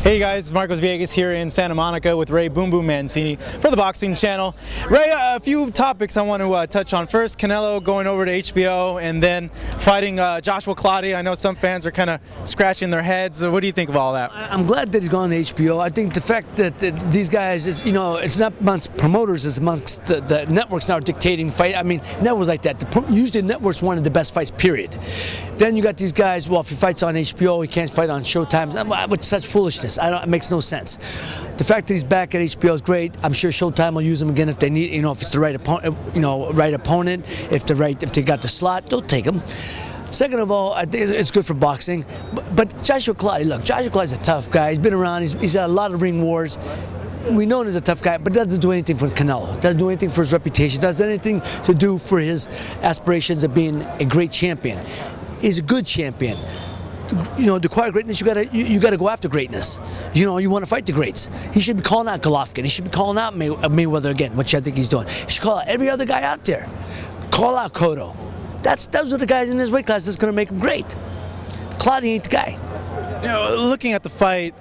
Hey guys, Marcos Villegas here in Santa Monica with Ray Boom Mancini for the Boxing Channel. Ray, a few topics I want to touch on. First, Canelo going over to HBO and then fighting Joshua Clottey. I know some fans are kind of scratching their heads. What do you think of all that? I'm glad that he's gone to HBO. I think the fact that these guys, it's not amongst promoters, it's amongst the networks now dictating fight. I mean, networks like that. Usually networks wanted the best fights, period. Then you got these guys, well, if he fights on HBO, he can't fight on Showtime. With such foolishness. It makes no sense. The fact that he's back at HBO is great. I'm sure Showtime will use him again if they need, if it's the right opponent, if they got the slot, they'll take him. Second of all, I think it's good for boxing. But Joshua Clottey, look, Joshua Clottey's a tough guy. He's been around. He's had a lot of ring wars. We know him as a tough guy, but doesn't do anything for Canelo. Doesn't do anything for his reputation. Doesn't anything to do for his aspirations of being a great champion. He's a good champion. To acquire greatness, you gotta go after greatness. You want to fight the greats. He should be calling out Golovkin. He should be calling out Mayweather again, which I think he's doing. He should call out every other guy out there. Call out Cotto. Those are the guys in his weight class that's going to make him great. Clottey ain't the guy. Looking at the fight,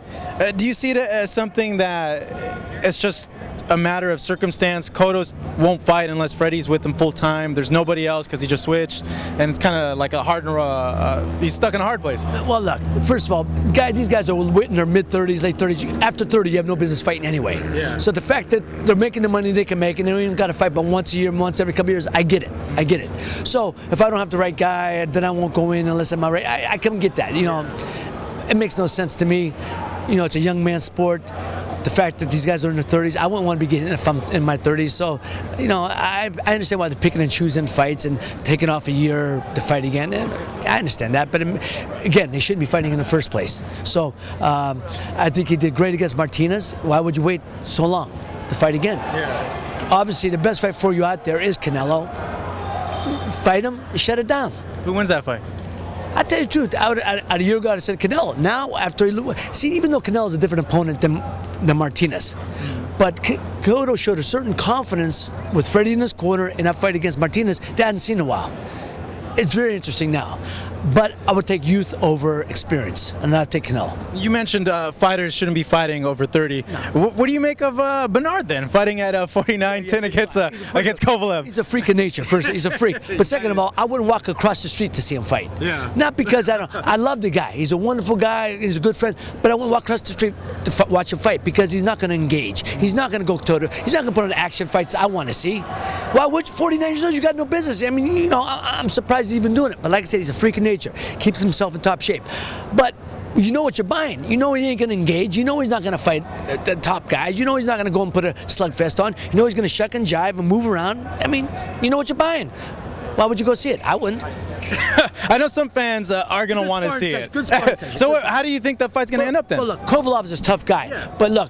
do you see it as something that it's just a matter of circumstance? Cotto won't fight unless Freddie's with him full time. There's nobody else because he just switched, and it's kind of like he's stuck in a hard place. Well, look, first of all, these guys are in their mid-30s, late 30s. After 30, you have no business fighting anyway. Yeah. So the fact that they're making the money they can make, and they don't even got to fight but once a year, once every couple of years, I get it. So if I don't have the right guy, then I won't go in unless I'm right. I can get that. It makes no sense to me. It's a young man's sport. The fact that these guys are in their 30s, I wouldn't want to be getting if I'm in my 30s. So, I understand why they're picking and choosing fights and taking off a year to fight again. I understand that, but again, they shouldn't be fighting in the first place. So, I think he did great against Martinez. Why would you wait so long to fight again? Yeah. Obviously, the best fight for you out there is Canelo. Fight him, shut it down. Who wins that fight? I tell you the truth, out a year ago I said Canelo. Now after even though Canelo's a different opponent than Martinez, but Cotto showed a certain confidence with Freddie in his corner in that fight against Martinez that I hadn't seen in a while. It's very interesting now. But I would take youth over experience, and I'd take Canelo. You mentioned fighters shouldn't be fighting over 30. No. What do you make of Bernard then, fighting at 49-10 against Kovalev? He's a freak of nature. First, he's a freak. But second of all, I wouldn't walk across the street to see him fight. Yeah. Not because I love the guy. He's a wonderful guy. He's a good friend. But I wouldn't walk across the street to watch him fight because he's not going to engage. He's not going to go toe-to. He's not going to put on action fights I want to see. Why would 49 years old? You got no business. I mean, I'm surprised he's even doing it. But like I said, he's a freak of nature. Keeps himself in top shape. But you know what you're buying. You know he ain't going to engage. You know he's not going to fight the top guys. You know he's not going to go and put a slugfest on. You know he's going to shuck and jive and move around. I mean, you know what you're buying. Why would you go see it? I wouldn't. I know some fans are going to want to see it. So how do you think that fight's going to end up then? Well, look, Kovalev is a tough guy. Yeah. But look,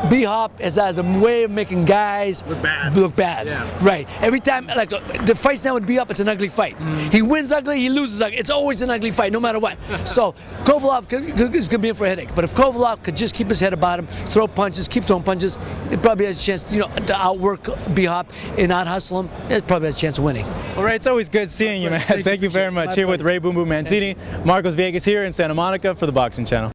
B-Hop has a way of making guys look bad. Yeah. Right. Every time, like the fights now with B-Hop, it's an ugly fight. He wins ugly, he loses ugly. It's always an ugly fight, no matter what. So Kovalev is going to be in for a headache. But if Kovalev could just keep his head about him, throw punches, keep throwing punches, it probably has a chance, to outwork B-Hop and out-hustle him. It probably has a chance of winning. All right, it's always good seeing you, man. Thank you very much. Here with Ray Boom Mancini, Marcos Villegas here in Santa Monica for the Boxing Channel.